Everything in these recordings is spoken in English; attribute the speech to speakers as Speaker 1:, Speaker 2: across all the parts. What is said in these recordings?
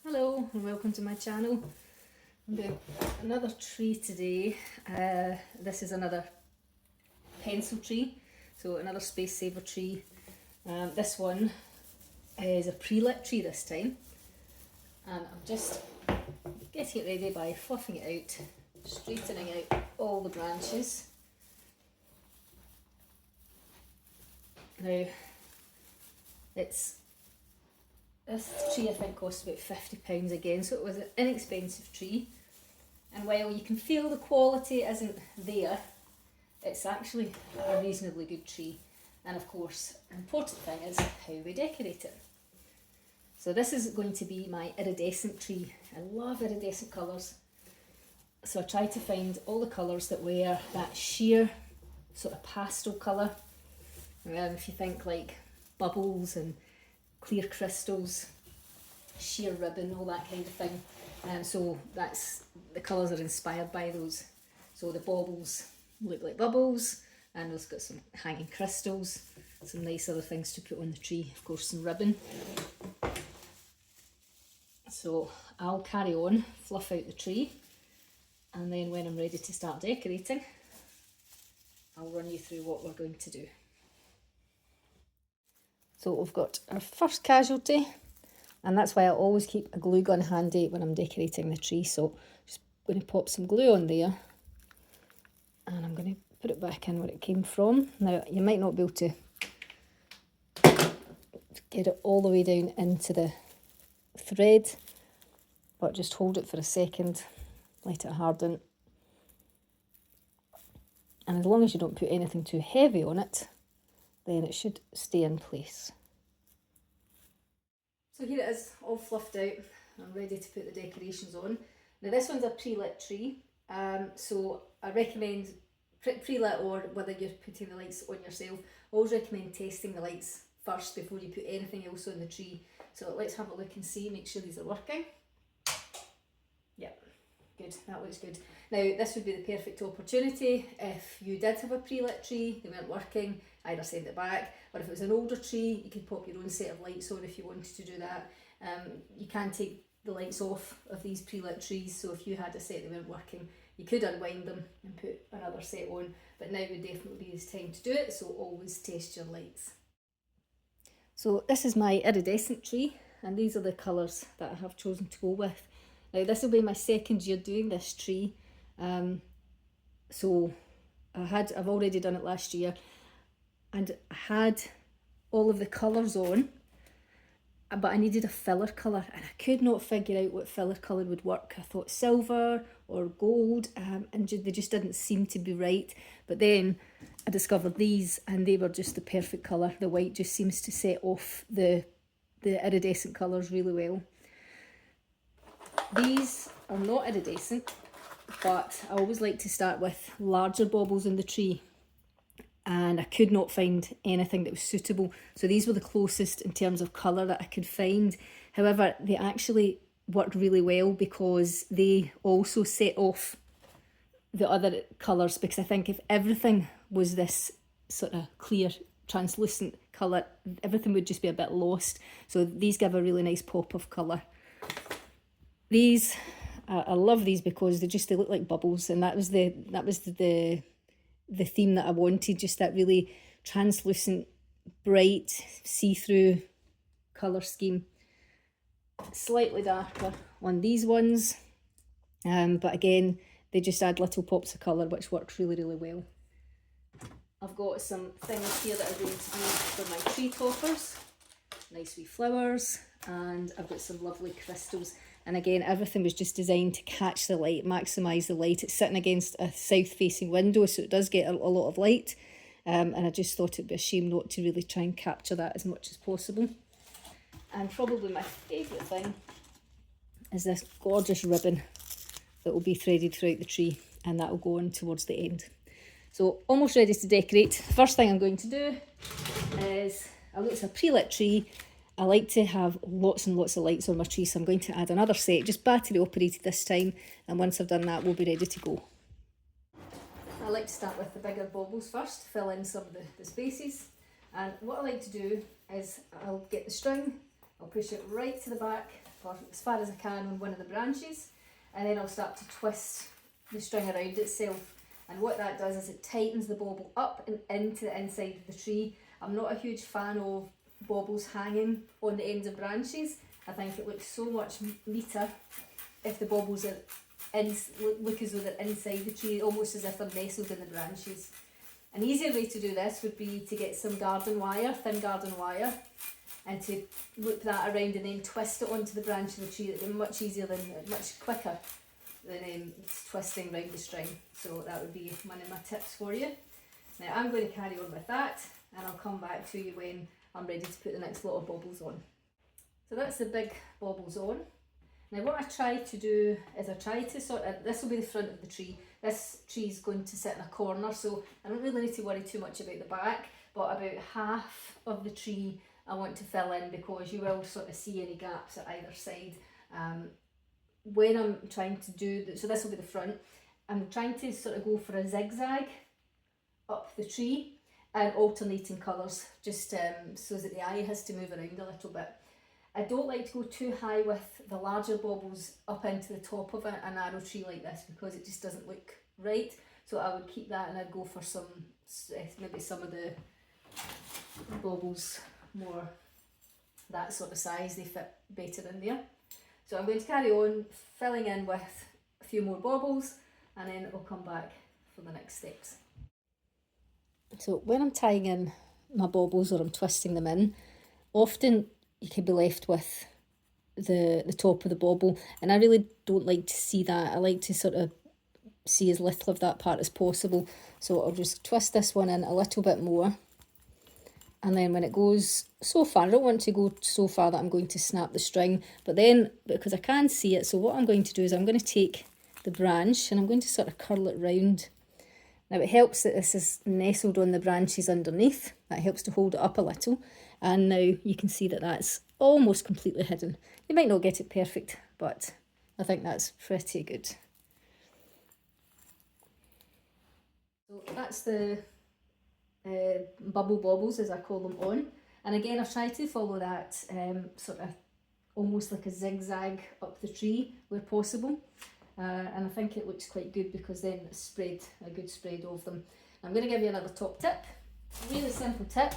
Speaker 1: Hello and welcome to my channel. I'm doing another tree today. This is another pencil tree, so another space saver tree. This one is a pre-lit tree this time, and I'm just getting it ready by fluffing it out, straightening out all the branches. Now, this tree I think cost about £50 again, so it was an inexpensive tree. And while you can feel the quality isn't there, it's actually a reasonably good tree. And of course, the important thing is how we decorate it. So this is going to be my iridescent tree. I love iridescent colours. So I try to find all the colours that wear that sheer sort of pastel colour. If you think like bubbles and clear crystals, sheer ribbon, all that kind of thing. So that's the colours are inspired by those. So the baubles look like bubbles, and it's got some hanging crystals, some nice other things to put on the tree, of course some ribbon. So I'll carry on, fluff out the tree, and then when I'm ready to start decorating, I'll run you through what we're going to do. So we've got our first casualty, and that's why I always keep a glue gun handy when I'm decorating the tree. So just going to pop some glue on there, and I'm going to put it back in where it came from. Now you might not be able to get it all the way down into the thread, but just hold it for a second, let it harden, and as long as you don't put anything too heavy on it, then it should stay in place. So here it is, all fluffed out. I'm ready to put the decorations on. Now this one's a pre-lit tree, so I recommend pre-lit, or whether you're putting the lights on yourself, I always recommend testing the lights first before you put anything else on the tree. So let's have a look and see, make sure these are working. Yep, good, that looks good. Now this would be the perfect opportunity if you did have a pre-lit tree, they weren't working, either send it back, or if it was an older tree, you could pop your own set of lights on if you wanted to do that. You can take the lights off of these pre-lit trees, so if you had a set that weren't working, you could unwind them and put another set on, but now would definitely be the time to do it, so always test your lights. So this is my iridescent tree, and these are the colours that I have chosen to go with. Now this will be my second year doing this tree, so I've already done it last year, and I had all of the colours on, but I needed a filler colour, and I could not figure out what filler colour would work. I thought silver or gold, and they just didn't seem to be right. But then I discovered these, and they were just the perfect colour. The white just seems to set off the iridescent colours really well. These are not iridescent, but I always like to start with larger baubles in the tree, and I could not find anything that was suitable. So these were the closest in terms of colour that I could find. However, they actually worked really well because they also set off the other colours, because I think if everything was this sort of clear, translucent colour, everything would just be a bit lost. So these give a really nice pop of colour. These, I love these because they look like bubbles, and that was the theme that I wanted, just that really translucent, bright, see-through colour scheme. Slightly darker on these ones, but again, they just add little pops of colour, which works really, really well. I've got some things here that are going to be for my tree toppers, nice wee flowers, and I've got some lovely crystals. And again, everything was just designed to catch the light, maximise the light. It's sitting against a south-facing window, so it does get a lot of light. And I just thought it'd be a shame not to really try and capture that as much as possible. And probably my favourite thing is this gorgeous ribbon that will be threaded throughout the tree, and that will go on towards the end. So almost ready to decorate. First thing I'm going to do is, although it's a pre-lit tree, I like to have lots and lots of lights on my tree, so I'm going to add another set, just battery operated this time, and once I've done that, we'll be ready to go. I like to start with the bigger baubles first, fill in some of the spaces, and what I like to do is I'll get the string, I'll push it right to the back for as far as I can on one of the branches, and then I'll start to twist the string around itself. And what that does is it tightens the bauble up and into the inside of the tree. I'm not a huge fan of baubles hanging on the ends of branches. I think it looks so much neater if the baubles are look as though they're inside the tree, almost as if they're nestled in the branches. An easier way to do this would be to get some garden wire, thin garden wire, and to loop that around and then twist it onto the branch of the tree. It would be much easier than, much quicker than twisting round the string. So that would be one of my tips for you. Now I'm going to carry on with that, and I'll come back to you when I'm ready to put the next lot of baubles on. So that's the big baubles on. Now what I try to do is I try to this will be the front of the tree. This tree is going to sit in a corner, so I don't really need to worry too much about the back, but about half of the tree I want to fill in, because you will sort of see any gaps at either side. When I'm trying to do, so this will be the front, I'm trying to sort of go for a zigzag up the tree and alternating colours, just so that the eye has to move around a little bit. I don't like to go too high with the larger baubles up into the top of a narrow tree like this, because it just doesn't look right. So I would keep that, and I'd go for some, maybe some of the baubles more that sort of size, they fit better in there. So I'm going to carry on filling in with a few more baubles, and then I'll come back for the next steps. So when I'm tying in my baubles, or I'm twisting them in, often you can be left with the top of the bauble, and I really don't like to see that. I like to sort of see as little of that part as possible. So I'll just twist this one in a little bit more, and then when it goes so far, I don't want to go so far that I'm going to snap the string, but then because I can see it, so what I'm going to do is I'm going to take the branch and I'm going to sort of curl it round. Now it helps that this is nestled on the branches underneath. That helps to hold it up a little. And now you can see that that's almost completely hidden. You might not get it perfect, but I think that's pretty good. So that's the bubble baubles, as I call them, on. And again, I've tried to follow that sort of almost like a zigzag up the tree where possible. And I think it looks quite good, because then it's spread, a good spread of them. I'm going to give you another top tip, really simple tip,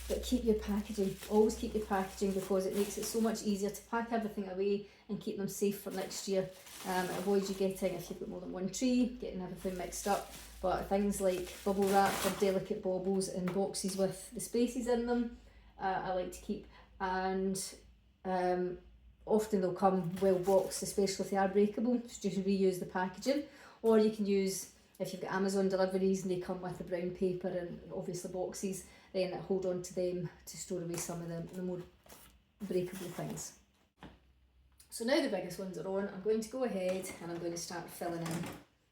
Speaker 1: but keep your packaging. Always keep your packaging, because it makes it so much easier to pack everything away and keep them safe for next year. It avoids you getting, if you've got more than one tree, getting everything mixed up. But things like bubble wrap or delicate baubles in boxes with the spaces in them, I like to keep. And often they'll come well boxed, especially if they are breakable, so just reuse the packaging. Or you can use, if you've got Amazon deliveries and they come with the brown paper and obviously boxes, then hold on to them to store away some of the more breakable things. So now the biggest ones are on, I'm going to go ahead and I'm going to start filling in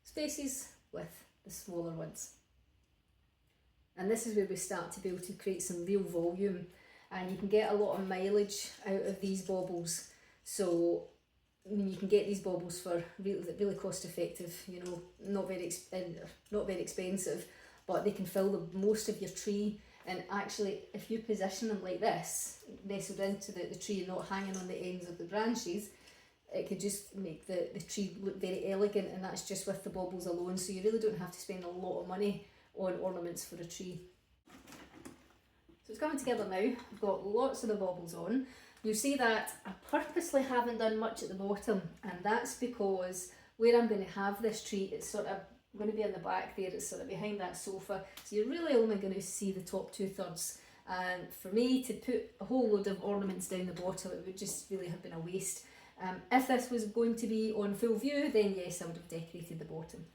Speaker 1: spaces with the smaller ones. And this is where we start to be able to create some real volume, and you can get a lot of mileage out of these baubles. So I mean, you can get these baubles for really cost effective, you know, not very expensive, but they can fill the most of your tree. And actually, if you position them like this, nestled into the tree and not hanging on the ends of the branches, it could just make the tree look very elegant, and that's just with the baubles alone. So you really don't have to spend a lot of money on ornaments for a tree. So it's coming together now. I've got lots of the baubles on. You'll see that I purposely haven't done much at the bottom, and that's because where I'm going to have this tree, it's sort of going to be in the back there, it's sort of behind that sofa, so you're really only going to see the top 2/3. And for me to put a whole load of ornaments down the bottom, it would just really have been a waste. If this was going to be on full view, then yes, I would have decorated the bottom.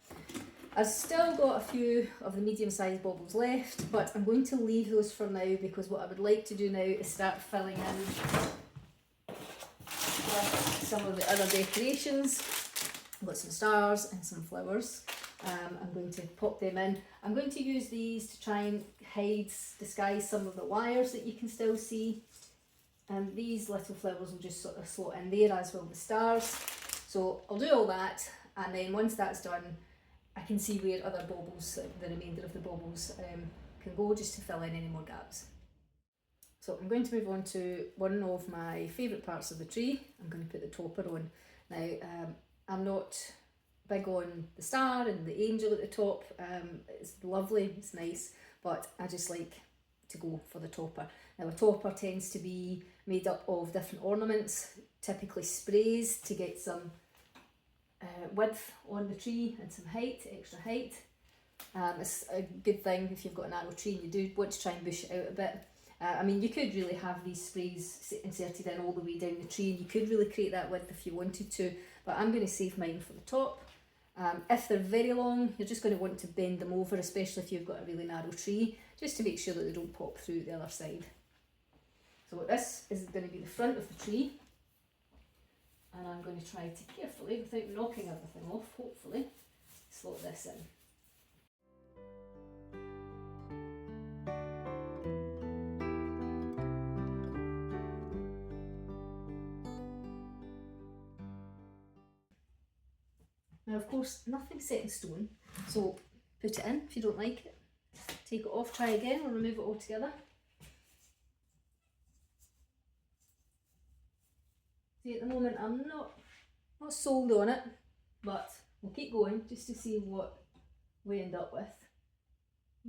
Speaker 1: I've still got a few of the medium-sized baubles left, but I'm going to leave those for now, because what I would like to do now is start filling in with some of the other decorations. I've got some stars and some flowers. I'm going to pop them in. I'm going to use these to try and disguise some of the wires that you can still see. And these little flowers will just sort of slot in there, as will the stars. So I'll do all that, and then once that's done, I can see where other baubles, the remainder of the baubles, can go, just to fill in any more gaps. So I'm going to move on to one of my favourite parts of the tree. I'm going to put the topper on. Now, I'm not big on the star and the angel at the top. It's lovely, it's nice, but I just like to go for the topper. Now, a topper tends to be made up of different ornaments, typically sprays to get some width on the tree and some height, extra height. It's a good thing if you've got a narrow tree and you do want to try and bush it out a bit. I mean, you could really have these sprays inserted in all the way down the tree, and you could really create that width if you wanted to, but I'm going to save mine for the top. If they're very long, you're just going to want to bend them over, especially if you've got a really narrow tree, just to make sure that they don't pop through the other side. So this is going to be the front of the tree, and I'm going to try to carefully, without knocking everything off, hopefully, slot this in. Now, of course, nothing's set in stone, so put it in if you don't like it. Take it off, try again, or remove it altogether. See, at the moment I'm not sold on it, but we'll keep going just to see what we end up with.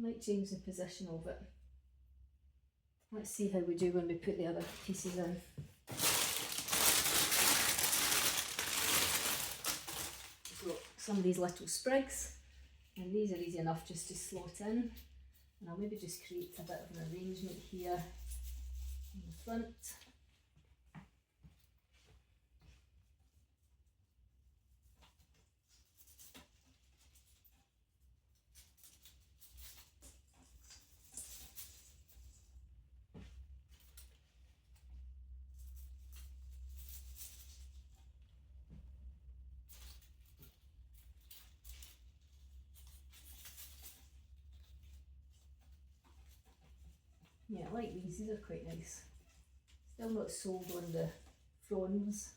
Speaker 1: Might change the position of it. Let's see how we do when we put the other pieces in. So some of these little sprigs, and these are easy enough just to slot in. And I'll maybe just create a bit of an arrangement here in the front. Yeah, I like these are quite nice. Still not sold on the fronds.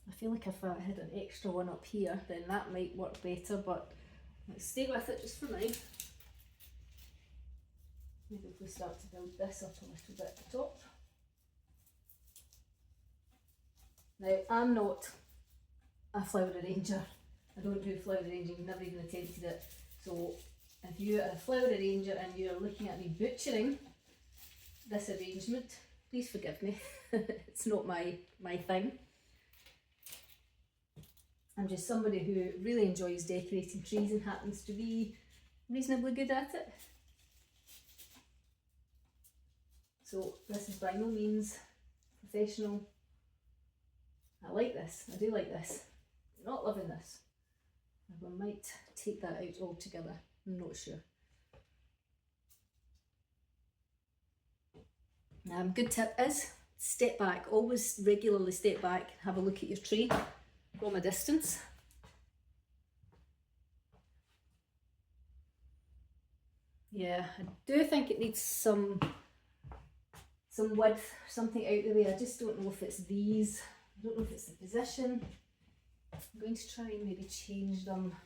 Speaker 1: I feel like if I had an extra one up here, then that might work better, but let's stay with it just for now. Maybe if we start to build this up a little bit at the top. Now, I'm not a flower arranger. I don't do flower arranging, never even attempted it. So if you're a flower arranger and you're looking at me butchering this arrangement, please forgive me. It's not my thing. I'm just somebody who really enjoys decorating trees and happens to be reasonably good at it. So this is by no means professional. I like this, I do like this. Not loving this. I might take that out altogether, I'm not sure. Good tip is step back, always regularly step back, have a look at your tree from a distance. Yeah, I do think it needs some width, something out the way. I just don't know if it's these. I don't know if it's the position. I'm going to try and maybe change them.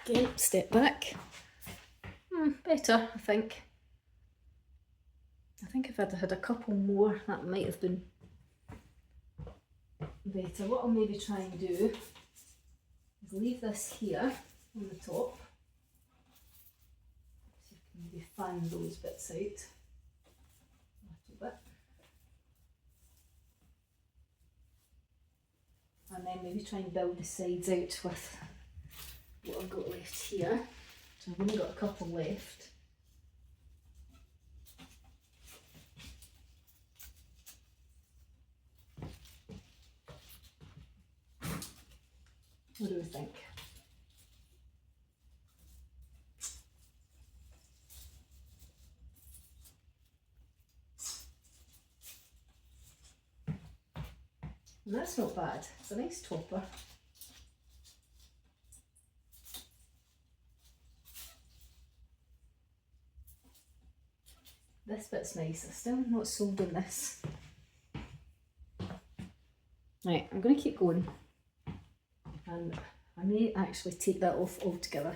Speaker 1: Again, step back. Better, I think. I think if I'd had a couple more, that might have been better. What I'll maybe try and do is leave this here on the top. So you can maybe fan those bits out a little bit. And then maybe try and build the sides out with what I've got left here. So I've only got a couple left. What do we think? And that's not bad, it's a nice topper. This bit's nice, I'm still not sold on this. Right, I'm going to keep going, and I may actually take that off altogether,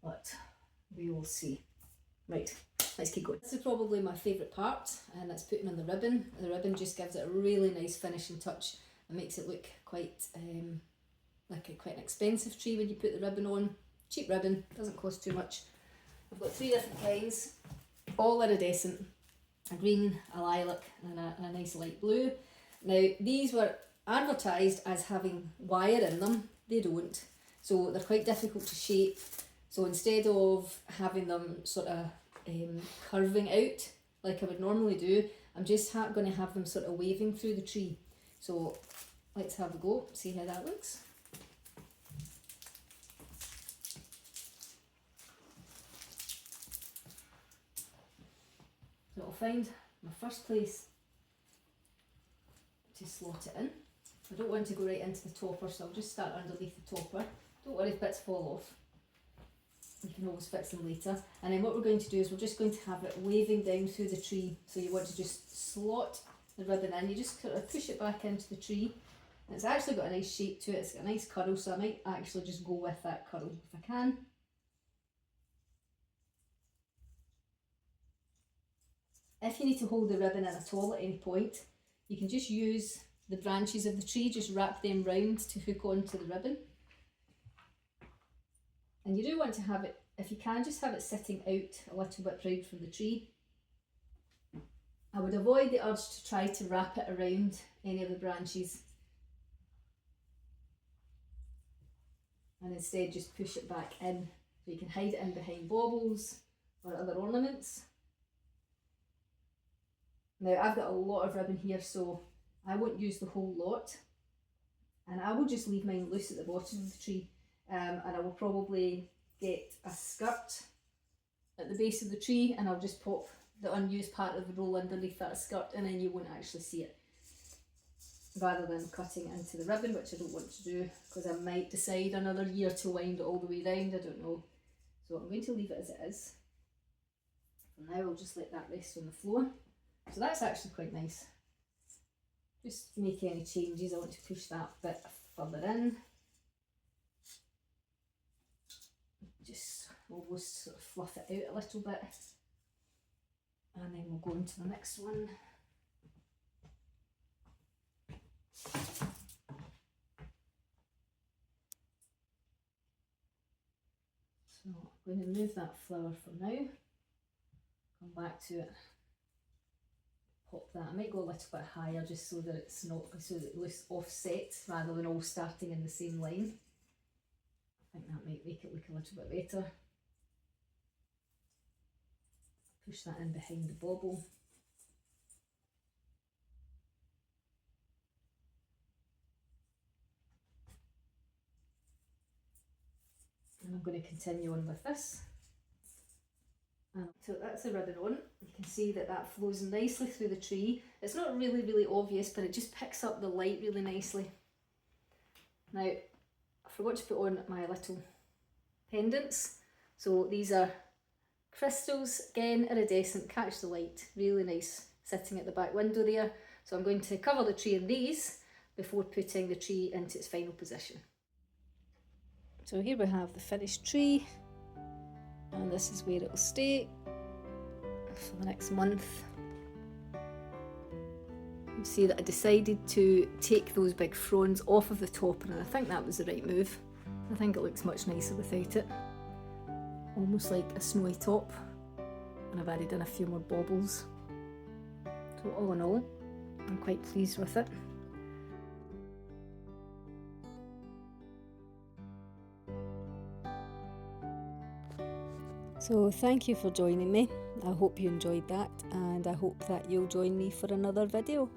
Speaker 1: but we will see. Right, let's keep going. This is probably my favourite part, and that's putting on the ribbon. The ribbon just gives it a really nice finishing touch and makes it look quite quite an expensive tree when you put the ribbon on. Cheap ribbon, doesn't cost too much. I've got 3 different kinds, all iridescent, a green, a lilac and a nice light blue. Now these were advertised as having wire in them, they don't, so they're quite difficult to shape. So instead of having them sort of curving out like I would normally do, I'm just going to have them sort of waving through the tree. So let's have a go, see how that looks. So I'll find my first place to slot it in. I don't want to go right into the topper, so I'll just start underneath the topper. Don't worry if bits fall off. You can always fix them later. And then what we're going to do is we're just going to have it waving down through the tree. So you want to just slot the ribbon in. You just sort of push it back into the tree. And it's actually got a nice shape to it. It's got a nice curl, so I might actually just go with that curl if I can. If you need to hold the ribbon in at all at any point, you can just use the branches of the tree, just wrap them round to hook onto the ribbon. And you do want to have it, if you can, just have it sitting out a little bit proud from the tree. I would avoid the urge to try to wrap it around any of the branches, and instead just push it back in, so you can hide it in behind baubles or other ornaments. Now I've got a lot of ribbon here, so I won't use the whole lot, and I will just leave mine loose at the bottom of the tree. And I will probably get a skirt at the base of the tree, and I'll just pop the unused part of the roll underneath that skirt, and then you won't actually see it, rather than cutting into the ribbon, which I don't want to do because I might decide another year to wind it all the way round, I don't know. So I'm going to leave it as it is. And now I'll just let that rest on the floor. So that's actually quite nice. Just make any changes, I want to push that bit further in. Just almost sort of fluff it out a little bit, and then we'll go into the next one. So I'm going to move that flower for now, come back to it, pop that. I might go a little bit higher just so that it's not, so that it looks offset rather than all starting in the same line. I think that might make it look a little bit better. Push that in behind the bauble. And I'm going to continue on with this. So that's the ribbon on. You can see that that flows nicely through the tree. It's not really obvious, but it just picks up the light really nicely. Now, I forgot to put on my little pendants. So these are crystals, again iridescent, catch the light, really nice, sitting at the back window there. So I'm going to cover the tree in these before putting the tree into its final position. So here we have the finished tree, and this is where it will stay for the next month. You see that I decided to take those big fronds off of the topper, and I think that was the right move. I think it looks much nicer without it. Almost like a snowy top, and I've added in a few more baubles. So all in all, I'm quite pleased with it. So thank you for joining me. I hope you enjoyed that, and I hope that you'll join me for another video.